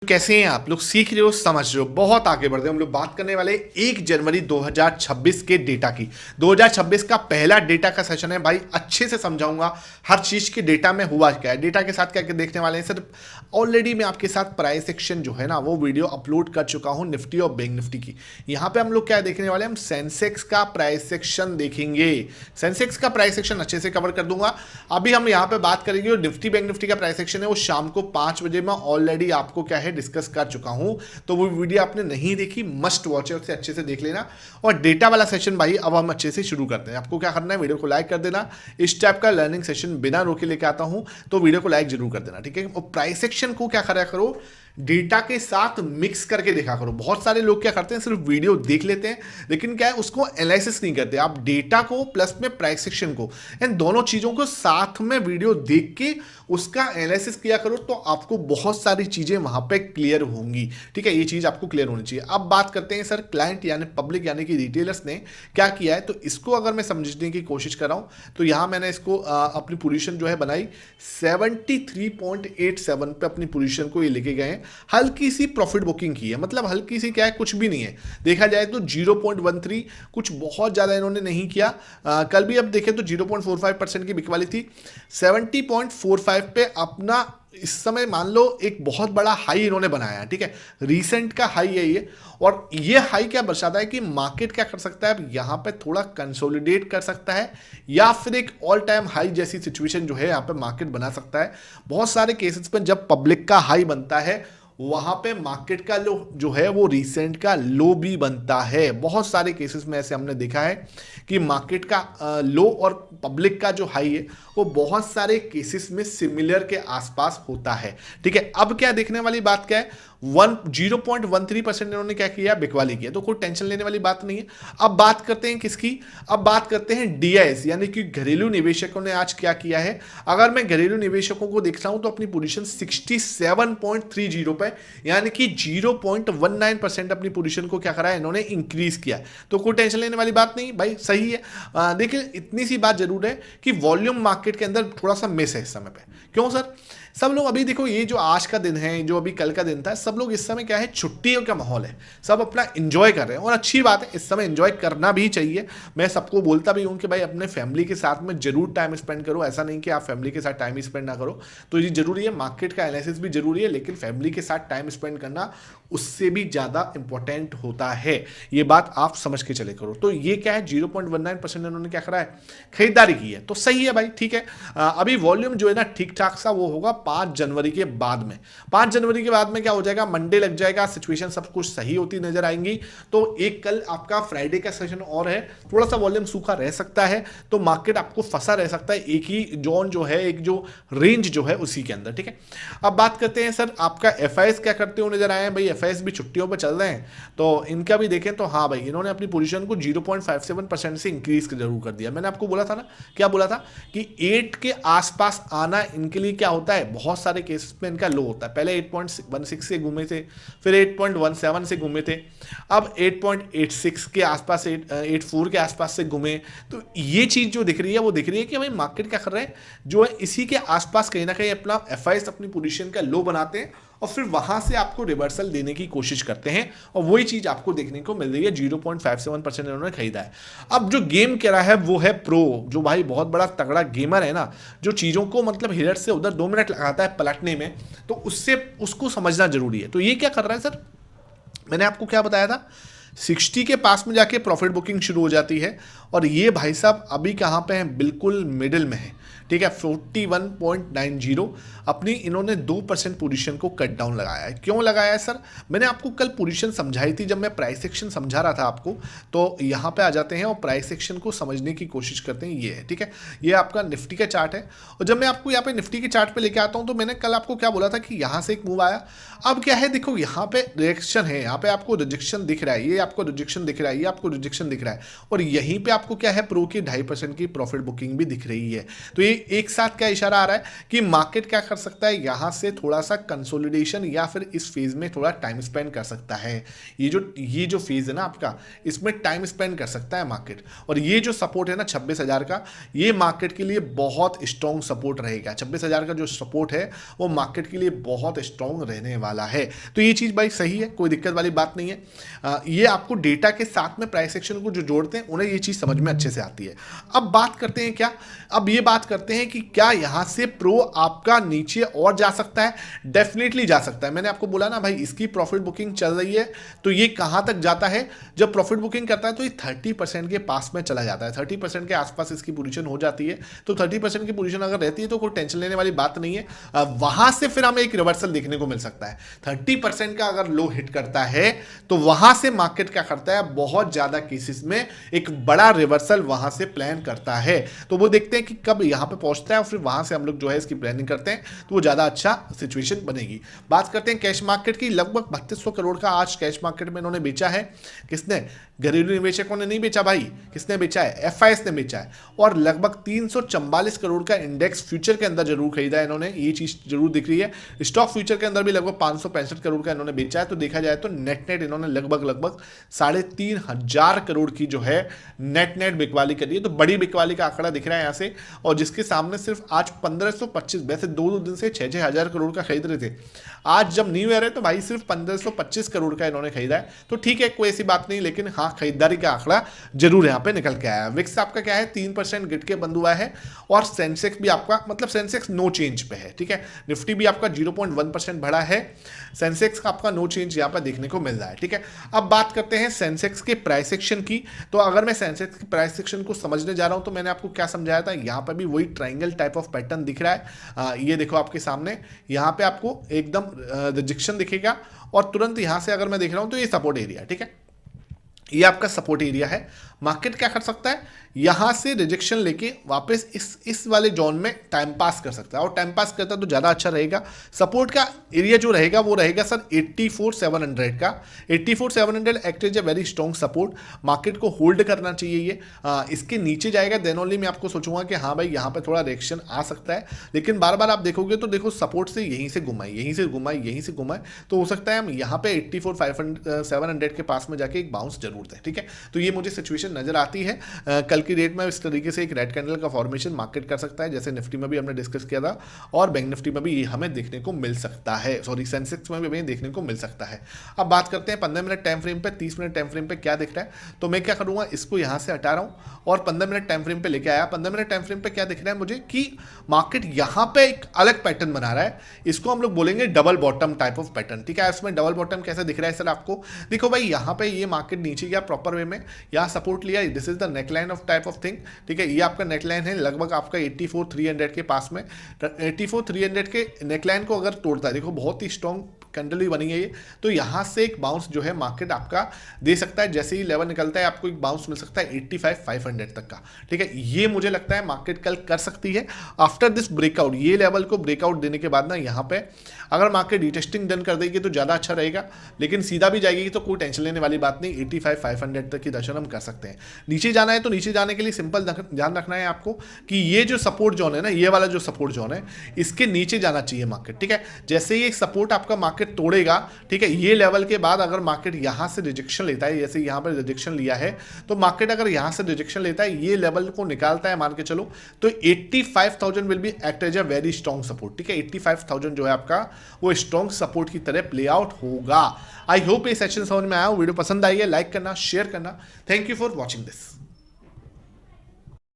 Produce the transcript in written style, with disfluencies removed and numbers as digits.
कैसे हैं आप लोग? सीख रहे हो, समझ रहे हो, बहुत आगे बढ़ रहे हो। हम लोग बात करने वाले 1 जनवरी 2026 के डेटा की। 2026 का पहला डेटा का सेशन है भाई, अच्छे से समझाऊंगा हर चीज के डेटा में हुआ क्या है, डेटा के साथ क्या क्या देखने वाले हैं सर। ऑलरेडी मैं आपके साथ प्राइस एक्शन जो है ना वो वीडियो अपलोड कर चुका हूं निफ्टी और बैंक निफ्टी की। यहाँ पे हम लोग क्या देखने वाले हैं, हम सेंसेक्स का प्राइस सेक्शन देखेंगे। सेंसेक्स का प्राइस सेक्शन अच्छे से कवर कर दूंगा। अभी हम यहाँ पे बात करेंगे और निफ्टी बैंक निफ्टी का प्राइस सेक्शन है वो शाम को 5 बजे में ऑलरेडी आपको क्या है डिस्कस कर चुका हूं। तो वो वीडियो आपने नहीं देखी, मस्ट वॉच है, उसे अच्छे से देख लेना। और डेटा वाला सेशन भाई अब हम अच्छे से शुरू करते हैं। आपको क्या करना है, वीडियो को लाइक कर देना। इस टाइप का लर्निंग सेशन बिना रोके लेके आता हूं तो वीडियो को लाइक जरूर कर देना, ठीक है। और प्राइस सेक्शन को क्या करा करो, डेटा के साथ मिक्स करके देखा करो। बहुत सारे लोग क्या करते हैं, सिर्फ वीडियो देख लेते हैं लेकिन क्या है उसको एनालिसिस नहीं करते। आप डेटा को प्लस में प्राइस सेक्शन को, इन दोनों चीजों को साथ में वीडियो देख के उसका एनालिसिस किया करो तो आपको बहुत सारी चीजें वहां पे क्लियर होंगी, ठीक है। ये चीज आपको क्लियर होनी चाहिए। अब बात करते हैं सर, क्लाइंट यानी पब्लिक यानी कि रिटेलर्स ने क्या किया है। तो इसको अगर मैं समझने की कोशिश कर रहा हूं तो यहां मैंने इसको अपनी पोजीशन जो है बनाई 73.87 पे अपनी पोजीशन को ये लेके गए हैं। हल्की सी प्रॉफिट बुकिंग की है, मतलब हल्की सी क्या है, कुछ भी नहीं है। देखा जाए तो 0.13, कुछ बहुत ज्यादा इन्होंने नहीं किया। कल भी अब देखें तो 0.45% की बिकवाली थी। 70.45 पे अपना इस समय मान लो एक बहुत बड़ा हाई इन्होंने बनाया है, ठीक है। रीसेंट का हाई है ये। और ये हाई क्या दर्शाता है कि मार्केट क्या कर सकता है, यहां पे थोड़ा कंसोलिडेट कर सकता है या फिर एक ऑल टाइम हाई जैसी सिचुएशन जो है यहां पे मार्केट बना सकता है। बहुत सारे केसेस में जब पब्लिक का हाई बनता है वहां पे मार्केट का लो जो है वो रिसेंट का लो भी बनता है। बहुत सारे केसेस में ऐसे हमने देखा है कि मार्केट का लो और पब्लिक का जो हाई है वो बहुत सारे केसेस में सिमिलर के आसपास होता है, ठीक है। अब क्या देखने वाली बात क्या है, 0.13% इन्होंने क्या किया, बिकवाली किया, तो कोई टेंशन लेने वाली बात नहीं है। अब बात करते हैं किसकी, अब बात करते हैं डीआईएस यानी कि घरेलू निवेशकों ने आज क्या किया है। अगर मैं घरेलू निवेशकों को देख रहा हूं तो अपनी पोजीशन 67.30 पे यानी कि 0.19% अपनी पोजीशन को क्या करा है इन्होंने इंक्रीज किया। तो कोई टेंशन लेने वाली बात नहीं भाई, सही है। देखिए इतनी सी बात जरूर है कि वॉल्यूम मार्केट के अंदर थोड़ा सा मिस है इस समय पे। क्यों सर? सब लोग अभी देखो, ये जो आज का दिन है, जो अभी कल का दिन था, सब लोग इस समय क्या है, छुट्टियों का माहौल है, सब अपना एंजॉय कर रहे हैं और अच्छी बात है, इस समय एंजॉय करना भी चाहिए। मैं सबको बोलता भी हूं कि भाई अपने फैमिली के साथ में जरूर टाइम स्पेंड करो। ऐसा नहीं कि आप फैमिली के साथ टाइम स्पेंड ना करो, तो ये जरूरी है। मार्केट का एनालिसिस भी जरूरी है लेकिन फैमिली के साथ टाइम स्पेंड करना उससे भी ज्यादा इंपॉर्टेंट होता है। ये बात आप समझ के चले करो। तो ये क्या है, 0.19% इन्होंने क्या करा है, खरीदारी की है, तो सही है भाई, ठीक है। अभी वॉल्यूम जो है ना ठीक ठाक सा वो होगा 5 जनवरी के बाद में। 5 जनवरी के बाद में क्या हो जाएगा, मंडे लग जाएगा, सिचुएशन सब कुछ सही होती नजर आएंगी। तो एक कल आपका फ्राइडे का सेशन और है, थोड़ा सा वॉल्यूम सूखा रह सकता है तो मार्केट आपको फंसा रह सकता है एक ही जोन जो है, एक जो रेंज जो है उसी के अंदर, ठीक है। अब बात करते हैं सर, आपका एफआईएस क्या करते हुए नजर आए हैं भाई। एफआईएस भी छुट्टियों पर चल रहे हैं तो इनका भी देखें तो हाँ भाई, इन्होंने अपनी पोजीशन को 0.57% से इंक्रीज जरूर कर दिया। मैंने आपको बोला था ना, क्या बोला था कि 8 के आसपास आना इनके लिए क्या होता है, बहुत सारे केसेस में इनका लो होता है। पहले 8.16 से घूमे थे, फिर 8.17 से घूमे थे, अब 8.86 के आसपास, 8.84 के आसपास से घूमे। तो ये चीज जो दिख रही है वो दिख रही है कि भाई मार्केट क्या कर रहा है, जो है इसी के आसपास कहीं ना कहीं अपना एफआईएस अपनी पोजीशन का लो बनाते हैं और फिर वहां से आपको रिवर्सल देने की कोशिश करते हैं और वही चीज आपको देखने को मिल रही है। 0.57% इन्होंने खरीदा है। अब जो गेम कह रहा है वो है प्रो, जो भाई बहुत बड़ा तगड़ा गेमर है ना, जो चीजों को मतलब हिलर से उधर 2 मिनट लगाता है पलटने में, तो उससे उसको समझना जरूरी है। तो ये क्या कर रहा है सर, मैंने आपको क्या बताया था, 60 के पास में जाके प्रॉफिट बुकिंग शुरू हो जाती है और ये भाई साहब अभी कहां पे हैं, बिल्कुल मिडिल में है, ठीक है। 41.90 अपनी इन्होंने 2% पोजीशन को कट डाउन लगाया है। क्यों लगाया है सर, मैंने आपको कल पोजीशन समझाई थी जब मैं प्राइस सेक्शन समझा रहा था आपको। तो यहाँ पे आ जाते हैं और प्राइस सेक्शन को समझने की कोशिश करते हैं। ये है, ठीक है, ये आपका निफ्टी का चार्ट है। और जब मैं आपको यहाँ पे निफ्टी के चार्ट पे लेके आता हूँ तो मैंने कल आपको क्या बोला था कि यहाँ से एक मूव आया। अब क्या है, देखो यहाँ पे रिएक्शन है, यहाँ पे आपको रिजेक्शन दिख रहा है, ये आपको रिजेक्शन दिख रहा है, ये आपको रिजेक्शन दिख रहा है और यहीं पे आपको क्या है, प्रो की 2.5% की प्रॉफिट बुकिंग भी दिख रही है। तो ये एक साथ क्या इशारा आ रहा है कि मार्केट क्या कर सकता है, यहां से थोड़ा सा कंसोलिडेशन या फिर इस फेज में थोड़ा टाइम स्पेंड कर सकता है। ये जो फेज है ना आपका, इसमें टाइम स्पेंड कर सकता है मार्केट। और ये जो सपोर्ट है ना 26,000 का, ये मार्केट के लिए बहुत स्ट्रॉन्ग सपोर्ट रहेगा। 26,000 का जो सपोर्ट है वो मार्केट के लिए बहुत स्ट्रॉन्ग रहने वाला है। तो ये चीज़ भाई सही है, कोई दिक्कत वाली बात नहीं है। ये आपको डेटा के साथ में प्राइस एक्शन को जो जोड़ते हैं उन्हें ये चीज़ समझ में अच्छे से आती है। अब बात करते हैं क्या, अब ये बात करते हैं कि क्या यहां से प्रो आपका नीचे और जा सकता है? डेफिनेटली जा सकता है। मैंने आपको बोला ना भाई, इसकी प्रॉफिट बुकिंग चल रही है, तो ये कहां तक जाता है, जब प्रॉफिट बुकिंग करता है तो ये 30% के पास में चला जाता है। 30% के आसपास इसकी पोजीशन हो जाती है। तो 30% की पोजीशन अगर रहती है तो कोई टेंशन लेने वाली बात नहीं है। वहां से फिर हमें एक रिवर्सल देखने को मिल सकता है। 30% का अगर लो हिट करता है तो वहां से मार्केट क्या करता है, बहुत ज्यादा केसेस में एक बड़ा रिवर्सल वहां से प्लान करता है। तो वो देखते हैं कि कब यहां पे पहुंचता है और फिर वहां से हम लोग जो है इसकी प्लानिंग करते हैं, तो वो ज्यादा अच्छा सिचुएशन बनेगी। बात करते हैं कैश मार्केट की। लगभग 3200 करोड़ का आज कैश मार्केट में इन्होंने बेचा है। किसने? घरेलू निवेशकों ने नहीं बेचा भाई, किसने बेचा है? एफआईएस ने बेचा है। और लगभग 344 करोड़ का इंडेक्स फ्यूचर के अंदर जरूर खरीदा है इन्होंने, ये चीज जरूर दिख रही है। स्टॉक फ्यूचर के अंदर भी लगभग 565 करोड़ का इन्होंने बेचा है। तो देखा जाए तो नेट इन्होंने लगभग 3,500 करोड़ की जो है नेट बिकवाली करी है। तो बड़ी बिकवाली का आंकड़ा दिख रहा है यहां से। और जिसके सामने सिर्फ आज 1525, वैसे दो दिन से 6-6 हजार करोड़ का खरीद रहे थे, आज जब न्यू ईयर है तो भाई सिर्फ 1525 करोड़ का इन्होंने खरीदा है। तो ठीक है, कोई ऐसी बात नहीं, लेकिन हाँ खरीदारी का आंकड़ा जरूर यहाँ पे निकल के आया। विक्स आपका क्या है, 3% गिर के बंद हुआ है। और सेंसेक्स भी आपका, मतलब सेंसेक्स नो चेंज पे है, ठीक है। निफ्टी भी आपका 0.1% बढ़ा है। सेंसेक्स का आपका नो चेंज यहाँ पर देखने को मिल रहा है, ठीक है। अब बात करते हैं सेंसेक्स के प्राइस सेक्शन की। तो अगर मैं सेंसेक्स के प्राइस सेक्शन को समझने जा रहा हूं तो मैंने आपको क्या समझाया था, यहाँ पर भी वही ट्राइंगल टाइप ऑफ पैटर्न दिख रहा है। ये देखो आपके सामने, यहाँ पे आपको एकदम रिजेक्शन दिखेगा और तुरंत यहां से अगर मैं देख रहा हूं तो ये सपोर्ट एरिया, ठीक है, ये आपका सपोर्ट एरिया है। मार्केट क्या कर सकता है, यहां से रिजेक्शन लेके वापस इस वाले जोन में टाइम पास कर सकता है। और टाइम पास करता है तो ज़्यादा अच्छा रहेगा। सपोर्ट का एरिया जो रहेगा वो रहेगा सर 84,700 का। 84,700 act as a very strong support. Market को होल्ड करना चाहिए ये। इसके नीचे जाएगा देन ओनली मैं आपको सोचूंगा कि हाँ भाई यहाँ पे थोड़ा रिएक्शन आ सकता है। लेकिन बार बार आप देखोगे तो देखो सपोर्ट से यहीं से घुमाए, यहीं से घुमाए, यहीं से घुमाए, तो हो सकता है हम यहाँ पे 84,700 के पास में जाके एक बाउंस जरूर दें, ठीक है। तो ये मुझे सिचुएशन नजर आती है। कल की डेट में इस तरीके से एक रेड कैंडल का फॉर्मेशन मार्केट कर सकता है, जैसे निफ्टी में भी हमने डिस्कस किया था और बैंक निफ्टी में भी ये हमें देखने को मिल सकता है, सॉरी सेंसेक्स में भी हमें देखने को मिल सकता है। अब बात करते हैं 15 मिनट टाइम फ्रेम पे, 30 मिनट टाइम फ्रेम पे क्या दिख रहा है। तो मैं क्या करूंगा, इसको यहां से हटा रहा हूं और 15 मिनट टाइम फ्रेम पे लेके आया। 15 मिनट टाइम फ्रेम पे क्या दिख रहा है मुझे कि मार्केट यहां पे एक अलग पैटर्न बना रहा है। इसको हम लोग बोलेंगे double bottom type of pattern, ठीक है। इसमें डबल बॉटम कैसे दिख रहा है सर आपको, देखो भाई यहां पे ये मार्केट नीचे गया प्रॉपर वे में, यहां सपोर्ट लिया, this is the neckline of type of thing, ठीक है। ये आपका नेकलाइन है लगभग आपका 84,300 के पास में। 84,300 के नेकलाइन को अगर तोड़ता है, देखो बहुत ही स्ट्रॉन्ग कैंडल भी बनी है ये, तो यहां से एक बाउंस जो है मार्केट आपका दे सकता है। जैसे ही लेवल निकलता है आपको एक बाउंस मिल सकता है 85,500 तक का, ठीक है। ये मुझे लगता है मार्केट कल कर सकती है आफ्टर दिस ब्रेकआउट। ये लेवल को ब्रेकआउट देने के बाद ना यहाँ पे अगर मार्केट रिटेस्टिंग डन कर देगी तो ज़्यादा अच्छा रहेगा, लेकिन सीधा भी जाएगी तो कोई टेंशन लेने वाली बात नहीं। 85,500 तक की दर्शन हम कर सकते हैं। नीचे जाना है तो नीचे जाने के लिए सिंपल ध्यान रखना है आपको कि ये जो सपोर्ट जोन है ना, ये वाला जो सपोर्ट जोन है, इसके नीचे जाना चाहिए मार्केट, ठीक है। जैसे ये सपोर्ट आपका मार्केट तोड़ेगा, ठीक है, ये लेवल के बाद अगर मार्केट यहां से रिजेक्शन लेता है, जैसे यहां पर रिजेक्शन लिया है, तो मार्केट अगर यहां से रिजेक्शन लेता है, ये लेवल को निकालता है मान के चलो, तो 85,000 will be act as a very strong support, ठीक है। 85,000 जो है आपका वो स्ट्रॉन्ग सपोर्ट की तरह प्ले आउट होगा। आई होप ये सेशन समझ में आया। वीडियो पसंद आई है, लाइक करना, शेयर करना। Thank you for watching this.